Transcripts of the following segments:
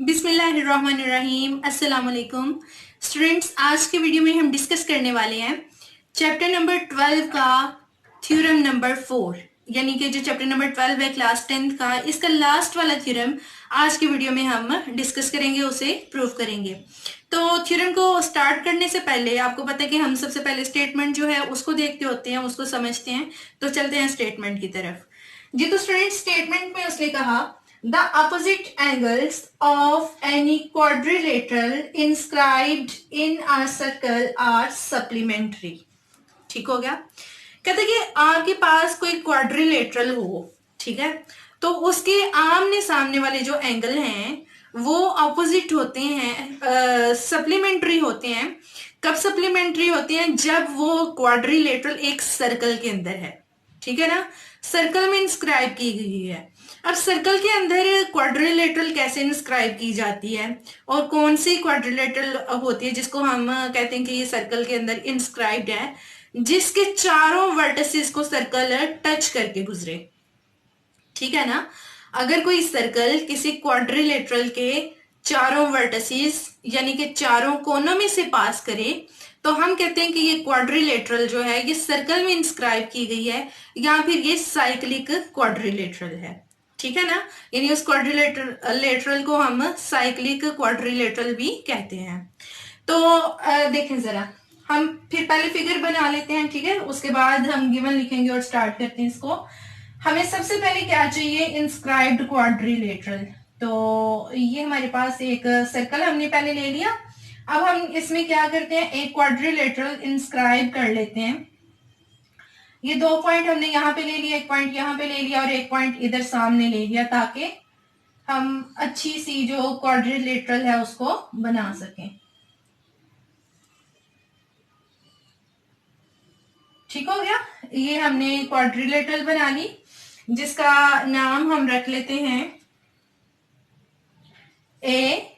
बिस्मिल्लाहिर्रहमानिर्रहीम। अस्सलाम वालेकुम स्टूडेंट्स। आज के वीडियो में हम डिस्कस करने वाले हैं चैप्टर नंबर 12 का थ्योरम नंबर 4, यानी कि जो चैप्टर नंबर 12 है क्लास 10th का, इसका लास्ट वाला थ्योरम आज के वीडियो में हम डिस्कस करेंगे, उसे प्रूव करेंगे। तो थ्योरम को स्टार्ट करने से पहले आपको पता है कि हम सबसे पहले स्टेटमेंट जो है उसको देखते होते हैं, उसको समझते हैं। तो चलते हैं स्टेटमेंट की तरफ। जी तो स्टूडेंट्स, स्टेटमेंट में उसने कहा The opposite angles of any quadrilateral inscribed in a circle are supplementary। ठीक हो गया। कहते कि आपके पास कोई क्वाड्रिलेटरल हो, ठीक है, तो उसके आमने सामने वाले जो एंगल हैं वो ऑपोजिट होते हैं, सप्लीमेंट्री होते हैं। कब सप्लीमेंट्री होते हैं? जब वो क्वाड्रिलेटरल एक सर्कल के अंदर है, ठीक है ना, सर्कल में इंस्क्राइब की गई है। अब सर्कल के अंदर क्वाड्रिलेटरल कैसे इंस्क्राइब की जाती है और कौन सी क्वाड्रिलेटरल होती है जिसको हम कहते हैं कि ये सर्कल के अंदर इंस्क्राइब्ड है, जिसके चारों वर्टिसेस को सर्कल टच करके गुजरे, ठीक है ना। अगर कोई सर्कल किसी क्वाड्रिलेटरल के चारों वर्टिसेस यानी कि चारों कोनों में से पास करे तो हम कहते हैं कि ये क्वाड्रिलेटरल जो है ये सर्कल में इंस्क्राइब की गई है, या फिर ये साइक्लिक क्वाड्रिलेटरल है, ठीक है ना। यानी उस क्वाड्रिलेटरल को हम साइक्लिक क्वाड्रिलेटरल भी कहते हैं। तो देखें जरा, हम फिर पहले फिगर बना लेते हैं, ठीक है, उसके बाद हम गिवन लिखेंगे और स्टार्ट करते हैं इसको। हमें सबसे पहले क्या चाहिए? Inscribed quadrilateral. तो ये हमारे पास एक सर्कल हमने पहले ले लिया। अब हम इसमें क्या करते हैं, एक क्वाड्रिलेटरल इंस्क्राइब कर लेते हैं। ये 2 पॉइंट हमने यहाँ पे ले लिया, एक पॉइंट यहाँ पे ले लिया और एक पॉइंट इधर सामने ले लिया, ताकि हम अच्छी सी जो क्वाड्रिलेटरल है उसको बना सकें। ठीक हो गया। ये हमने क्वाड्रिलेटरल बना ली, जिसका नाम हम रख लेते हैं ABCD।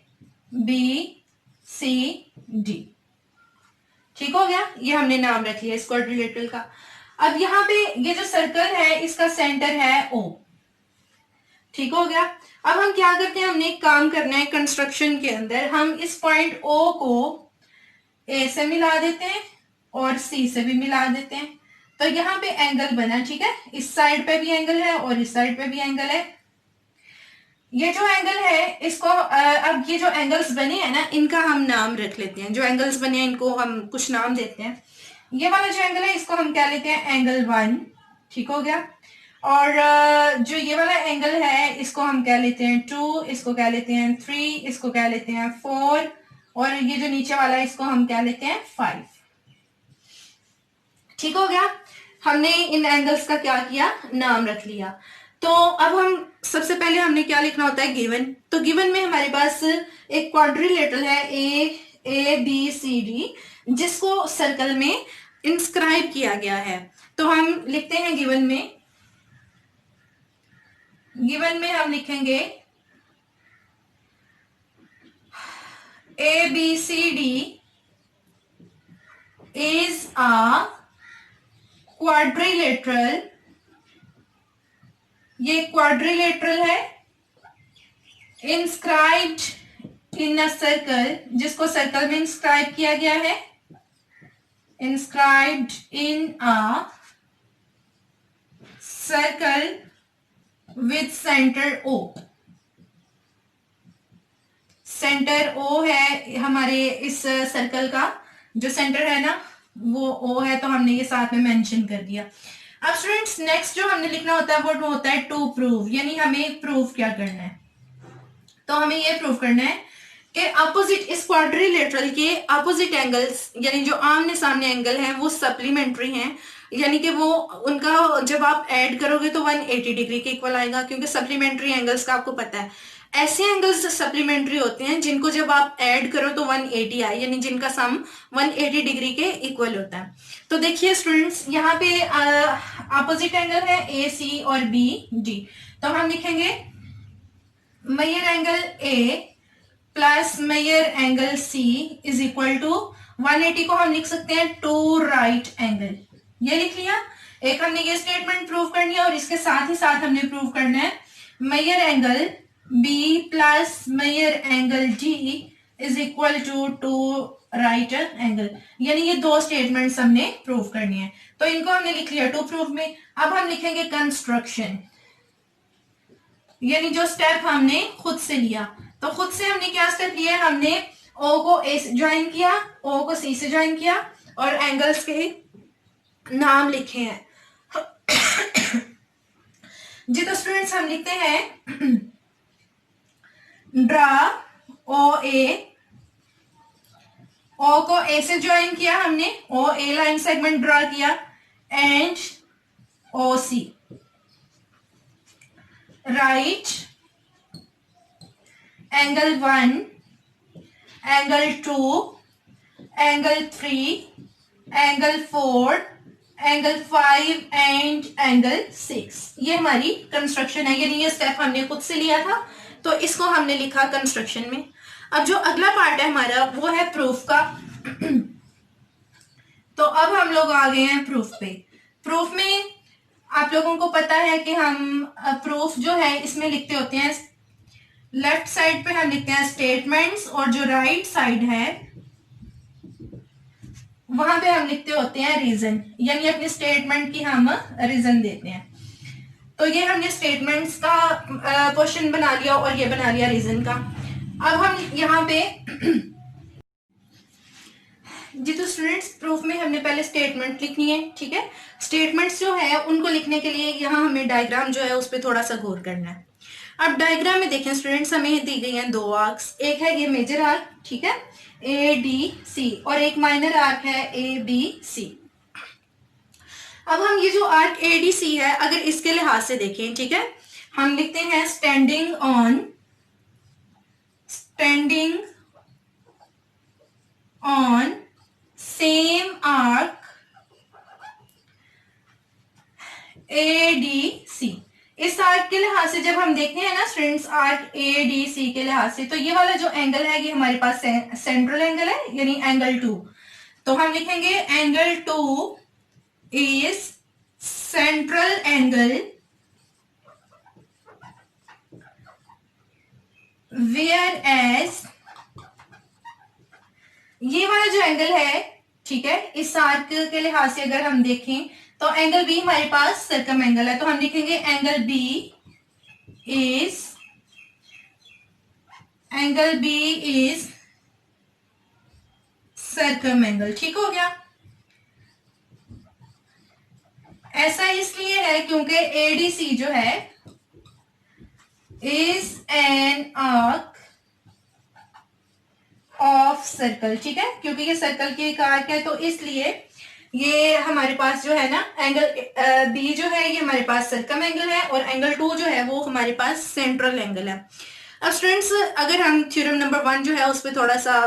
ठीक हो गया, ये हमने नाम रख लिया इस क्वाड्रिलेटरल का। अब यहाँ पे ये जो सर्कल है इसका सेंटर है O। ठीक हो गया। अब हम क्या करते हैं, हमने एक काम करना है कंस्ट्रक्शन के अंदर। हम इस पॉइंट O को A से मिला देते हैं और C से भी मिला देते हैं। तो यहाँ पे एंगल बना, ठीक है, इस साइड पे भी एंगल है और इस साइड पे भी एंगल है। ये जो एंगल है इसको अब ये जो एंगल्स बने हैं ना, इनका हम नाम रख लेते हैं। जो एंगल्स बने हैं इनको हम कुछ नाम देते हैं। ये वाला जो एंगल है इसको हम क्या लेते हैं, एंगल 1। ठीक हो गया। और जो ये वाला एंगल है इसको हम क्या लेते हैं 2, इसको क्या लेते हैं 3, इसको क्या लेते हैं 4, और ये जो नीचे वाला है इसको हम क्या लेते हैं 5। ठीक हो गया। हमने इन एंगल्स का क्या किया, नाम रख लिया। तो अब हम सबसे पहले हमने क्या लिखना होता है, गिवन। तो गिवन में हमारे पास एक क्वाड्रिलेटरल है ABCD, जिसको सर्कल में इंस्क्राइब किया गया है। तो हम लिखते हैं गिवन में हम लिखेंगे ABCD is a quadrilateral। ये क्वाड्रिलेटरल है, इंस्क्राइब्ड इन अ सर्कल, जिसको सर्कल में इंस्क्राइब किया गया है, inscribed in a circle with centre O। Centre O है हमारे इस सर्कल का, जो सेंटर है ना वो O है, तो हमने ये साथ में मेंशन कर दिया। अब स्टूडेंट्स, नेक्स्ट जो हमने लिखना होता है वो होता है टू प्रूव, यानी हमें प्रूव क्या करना है। तो हमें ये प्रूव करना है कि अपोजिट, इस क्वाड्रिलेटरल के अपोजिट एंगल्स, यानी जो आमने सामने एंगल हैं वो सप्लीमेंट्री हैं, यानी कि वो उनका जब आप ऐड करोगे तो 180 डिग्री के इक्वल आएगा। क्योंकि सप्लीमेंट्री एंगल्स का आपको पता है, ऐसे एंगल्स सप्लीमेंट्री होते हैं जिनको जब आप ऐड करो तो 180 आए, यानी जिनका सम 180 डिग्री के इक्वल होता है। तो देखिए स्टूडेंट्स, यहाँ पे अपोजिट एंगल है AC और BD। तो हम लिखेंगे measure angle A plus measure angle C is equal to 180 को हम लिख सकते हैं 2 राइट एंगल। ये लिख लिया। एक हमने ये स्टेटमेंट प्रूव करनी है और इसके साथ ही साथ हमने प्रूव करना है measure angle B plus measure angle D is equal to right angle. यानी ये दो स्टेटमेंट्स हमने प्रूव करनी है, तो इनको हमने लिख लिया टू प्रूफ में। अब हम लिखेंगे कंस्ट्रक्शन, यानी जो स्टेप हमने खुद से लिया। तो खुद से हमने क्या स्टेप लिया, हमने ओ को ए से ज्वाइन किया, ओ को सी से ज्वाइन किया और एंगल्स के नाम लिखे हैं। जी तो स्टूडेंट्स हम लिखते हैं ड्रा ओ ए, ओ को ए से ज्वाइन किया हमने, O A line segment draw किया, and O C. Right angle 1, angle 2, angle 3, angle 4, angle 5 and angle 6। ये हमारी कंस्ट्रक्शन है, यानी ये स्टेप हमने खुद से लिया था, तो इसको हमने लिखा कंस्ट्रक्शन में। अब जो अगला पार्ट है हमारा वो है प्रूफ का। तो अब हम लोग आ गए हैं प्रूफ पे। प्रूफ में आप लोगों को पता है कि हम प्रूफ जो है इसमें लिखते होते हैं, लेफ्ट साइड पे हम लिखते हैं स्टेटमेंट्स और जो राइट साइड है वहां पे हम लिखते होते हैं रीजन, यानी अपनी स्टेटमेंट की हम रीजन देते हैं। तो ये हमने स्टेटमेंट्स का क्वेश्चन बना लिया और ये बना लिया रीजन का। अब हम यहाँ पे जी तो स्टूडेंट्स प्रूफ में हमने पहले स्टेटमेंट लिखनी है, ठीक है। स्टेटमेंट्स जो है उनको लिखने के लिए यहाँ हमें डायग्राम जो है उस पर थोड़ा सा गौर करना है। अब डायग्राम में देखें स्टूडेंट्स, हमें दी गई हैं दो आर्क्स, एक है ये मेजर आर्क, ठीक है, ए डी सी, और एक माइनर आर्क है ए बी सी। अब हम ये जो आर्क ए डी सी है अगर इसके लिहाज से देखें, ठीक है, हम लिखते हैं standing on same arc A D C. इस आर्क के लिहाज से जब हम देखते हैं ना students, arc A D C के लिहाज से, तो ये वाला जो एंगल है ये हमारे पास सेंट्रल एंगल है, यानी एंगल 2। तो हम लिखेंगे angle 2 is central angle whereas, ये वाला जो एंगल है, ठीक है, इस आर्क के लिहाज से अगर हम देखें तो एंगल बी हमारे पास सर्कम एंगल है, तो हम लिखेंगे angle B is circum angle. ठीक हो गया। ऐसा इसलिए है क्योंकि एडीसी जो है is an arc of circle, ठीक है, क्योंकि ये सर्कल की एक आर्क है, तो इसलिए ये हमारे पास जो है ना एंगल बी जो है ये हमारे पास सर्कम एंगल है और एंगल 2 जो है वो हमारे पास सेंट्रल एंगल है। अब स्टूडेंट्स अगर हम थ्योरम नंबर 1 जो है उस पर थोड़ा सा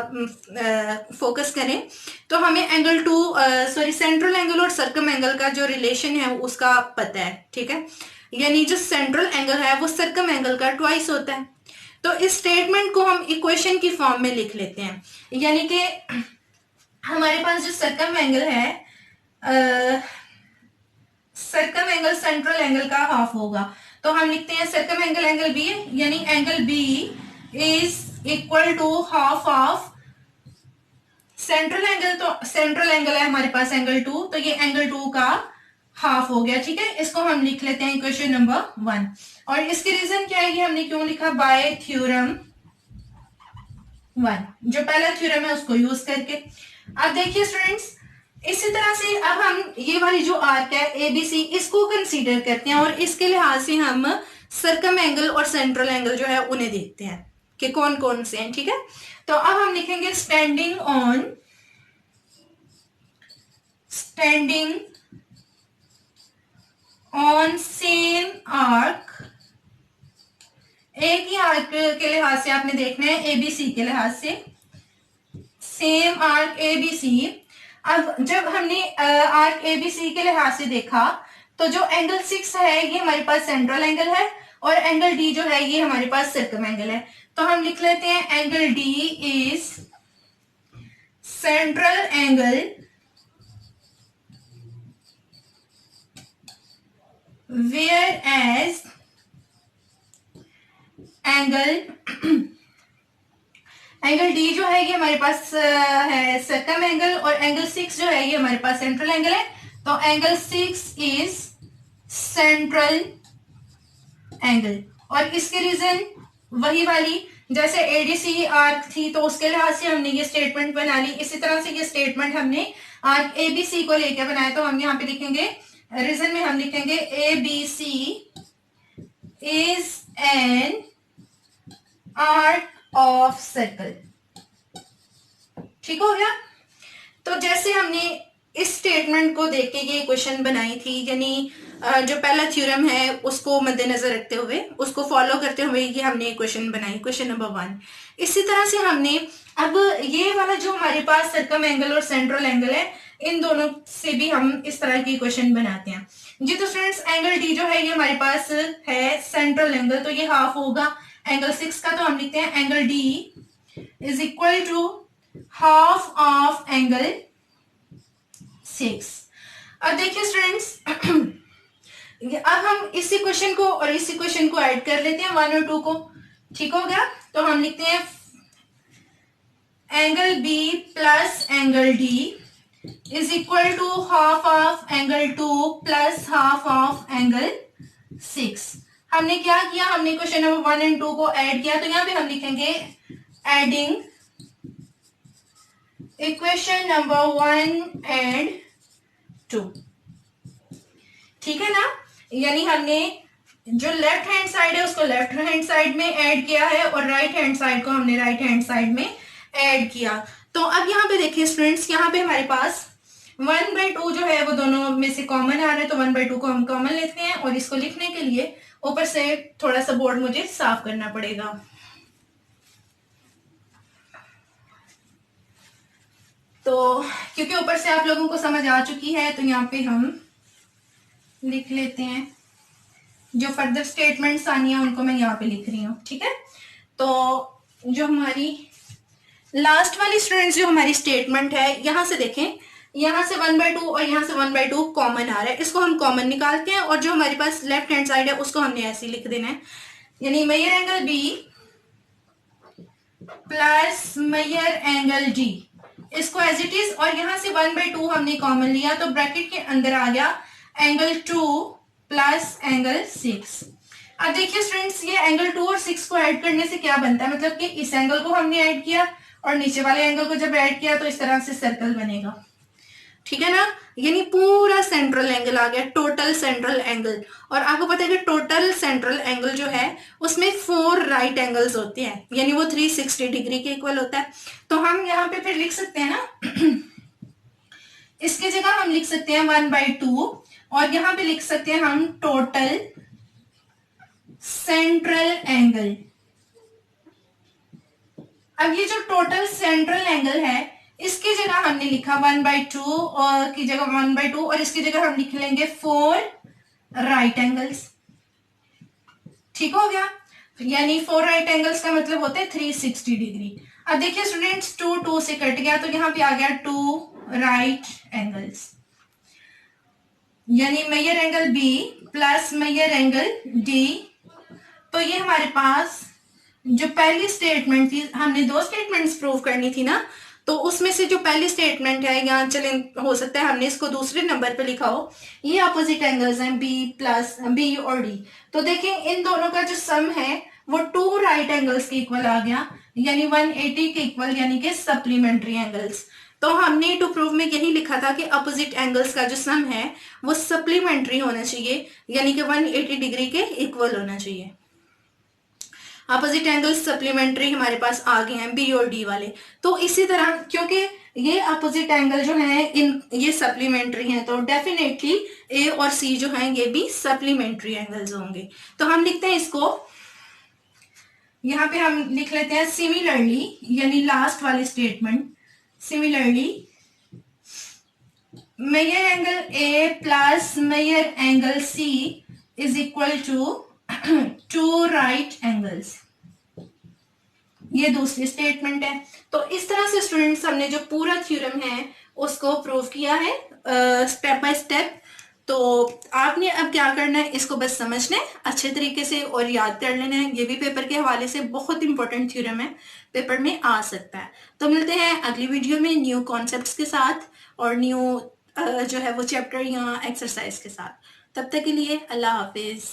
फोकस करें तो हमें एंगल 2 सॉरी सेंट्रल एंगल और सर्कम एंगल का जो रिलेशन है उसका पता है, ठीक है, यानी जो सेंट्रल एंगल है वो सर्कम एंगल का ट्वाइस होता है। तो इस स्टेटमेंट को हम इक्वेशन की फॉर्म में लिख लेते हैं, यानी कि हमारे पास जो सर्कम एंगल है सर्कम एंगल सेंट्रल एंगल का हाफ होगा, तो हम लिखते हैं सर्कम एंगल एंगल बी, यानी angle B is equal to half of central angle, तो सेंट्रल एंगल है हमारे पास एंगल 2, तो ये एंगल 2 का हाफ हो गया, ठीक है। इसको हम लिख लेते हैं इक्वेशन नंबर 1। और इसकी रीजन क्या है, ये हमने क्यों लिखा, बाय थ्योरम 1, जो पहला थ्योरम है उसको यूज करके। अब देखिए स्टूडेंट्स, इसी तरह से अब हम ये वाली जो आर्क है एबीसी इसको कंसीडर करते हैं और इसके लिहाज से हम सर्कम एंगल और सेंट्रल एंगल जो है उन्हें देखते हैं कि कौन कौन से हैं, ठीक है। तो अब हम लिखेंगे स्टैंडिंग ऑन सेम आर्क, एक ही आर्क के लिहाज से आपने देखना है एबीसी के लिहाज से, सेम आर्क एबीसी। अब जब हमने आर्क एबीसी के लिहाज से देखा तो जो एंगल 6 है ये हमारे पास सेंट्रल एंगल है और एंगल डी जो है ये हमारे पास सर्कम एंगल है, तो हम लिख लेते हैं angle D is central angle whereas angle angle D जो है ये हमारे पास है सर्कम एंगल, और एंगल 6 जो है ये हमारे पास सेंट्रल एंगल है। तो एंगल 6 इज सेंट्रल एंगल। और इसकी रीजन वही वाली जैसे एडीसी आर्क थी, तो उसके लिहाज से हमने ये स्टेटमेंट बना ली। इसी तरह से ये स्टेटमेंट हमने आर्क एबीसी को लेकर बनाया, तो हम यहाँ पे लिखेंगे रीजन में हम लिखेंगे ABC is an arc of circle. ठीक हो गया। तो जैसे हमने इस स्टेटमेंट को देख के ये क्वेश्चन बनाई थी, यानी जो पहला थ्योरम है उसको मद्देनजर रखते हुए, उसको फॉलो करते हुए ये हमने क्वेश्चन बनाई, क्वेश्चन नंबर 1। इसी तरह से हमने अब ये वाला जो हमारे पास सर्कम एंगल और सेंट्रल एंगल है, इन दोनों से भी हम इस तरह की क्वेश्चन बनाते हैं जी। तो स्टूडेंट्स एंगल डी जो है ये हमारे पास है सेंट्रल एंगल, तो ये हाफ होगा एंगल 6 का। तो हम लिखते हैं angle D is equal to half of angle 6। अब देखिए स्टूडेंट्स अब हम इसी क्वेश्चन को और इसी क्वेश्चन को ऐड कर लेते हैं 1 और 2 को। ठीक हो गया। तो हम लिखते हैं angle B plus angle D is equal to half of angle 2 plus half of angle 6। हमने क्या किया, हमने क्वेश्चन नंबर 1 एंड 2 को ऐड किया, तो यहां पे हम लिखेंगे एडिंग इक्वेशन नंबर 1 एंड 2। ठीक है ना। यानी हमने जो लेफ्ट हैंड साइड है उसको लेफ्ट हैंड साइड में ऐड किया है, और राइट हैंड साइड को हमने राइट हैंड साइड में ऐड किया। तो अब यहाँ पे देखिए स्टूडेंट्स, यहाँ पे हमारे पास 1/2 जो है वो दोनों में से कॉमन आ रहा है, तो 1/2 को हम कॉमन लेते हैं, और इसको लिखने के लिए ऊपर से थोड़ा सा बोर्ड मुझे साफ करना पड़ेगा। तो क्योंकि ऊपर से आप लोगों को समझ आ चुकी है, तो यहाँ पे हम लिख लेते हैं, जो फर्दर स्टेटमेंट्स आनी है उनको मैं यहाँ पे लिख रही हूँ। ठीक है। तो जो हमारी लास्ट वाली स्टूडेंट्स जो हमारी स्टेटमेंट है, यहां से देखें, यहां से 1/2 और यहां से 1/2 कॉमन आ रहा है, इसको हम कॉमन निकालते हैं, और जो हमारे पास लेफ्ट हैंड साइड है उसको हमने ऐसे लिख देना है, यानी measure angle B plus measure angle D, इसको एज इट इज, और यहां से 1/2 हमने कॉमन लिया, तो ब्रैकेट के अंदर आ गया एंगल 2 प्लस एंगल 6। अब देखिए स्टूडेंट्स, ये एंगल 2 और 6 को ऐड करने से क्या बनता है, मतलब कि इस एंगल को हमने ऐड किया और नीचे वाले एंगल को जब ऐड किया तो इस तरह से सर्कल बनेगा। ठीक है ना। यानी पूरा सेंट्रल एंगल आ गया, टोटल सेंट्रल एंगल। और आपको पता है कि टोटल सेंट्रल एंगल जो है उसमें 4 राइट एंगल्स होते हैं, यानी वो 360 डिग्री के इक्वल होता है। तो हम यहाँ पे फिर लिख सकते हैं ना इसके जगह हम लिख सकते हैं 1/2, और यहां पे लिख सकते हैं हम टोटल सेंट्रल एंगल। अब ये जो टोटल सेंट्रल एंगल है, इसकी जगह हमने लिखा 1/2 और की जगह 1/2, और इसकी जगह हम लिख लेंगे 4 राइट एंगल्स। ठीक हो गया। यानी 4 राइट एंगल्स का मतलब होता है 360 डिग्री। अब देखिए स्टूडेंट्स, 2 से कट गया, तो यहां पे आ गया 2 राइट एंगल्स, यानी measure angle B plus measure angle D. तो ये हमारे पास जो पहली स्टेटमेंट थी, हमने 2 स्टेटमेंट्स प्रूव करनी थी ना, तो उसमें से जो पहली स्टेटमेंट है, यहाँ चले हो सकता है हमने इसको दूसरे नंबर पे लिखा हो, ये अपोजिट एंगल्स हैं बी प्लस बी और डी। तो देखें इन दोनों का जो सम है वो 2 राइट एंगल्स के इक्वल आ गया, यानी 180 के इक्वल, यानी कि सप्लीमेंट्री एंगल्स। तो हमने टू प्रूव में यही लिखा था कि अपोजिट एंगल्स का जो सम है वो सप्लीमेंट्री होना चाहिए, यानी कि 180 डिग्री के इक्वल होना चाहिए। अपोजिट एंगल्स सप्लीमेंट्री हमारे पास आ गए हैं बी और डी वाले। तो इसी तरह क्योंकि ये अपोजिट एंगल जो है इन ये सप्लीमेंट्री हैं, तो डेफिनेटली ए और सी जो हैं ये भी सप्लीमेंट्री एंगल्स होंगे। तो हम लिखते हैं इसको, यहाँ पे हम लिख लेते हैं सिमिलरली, यानी लास्ट वाली statement, similarly measure angle A plus measure angle C is equal to 2 right angles. ये दूसरी स्टेटमेंट है। तो इस तरह से स्टूडेंट्स हमने जो पूरा थ्योरम है उसको प्रूव किया है स्टेप बाय स्टेप। तो आपने अब क्या करना है, इसको बस समझना है अच्छे तरीके से और याद कर लेना है। ये भी पेपर के हवाले से बहुत इंपॉर्टेंट थ्योरम है, पेपर में आ सकता है। तो मिलते हैं अगली वीडियो में न्यू कॉन्सेप्ट्स के साथ और न्यू जो है वो चैप्टर या एक्सरसाइज के साथ। तब तक के लिए अल्लाह हाफिज।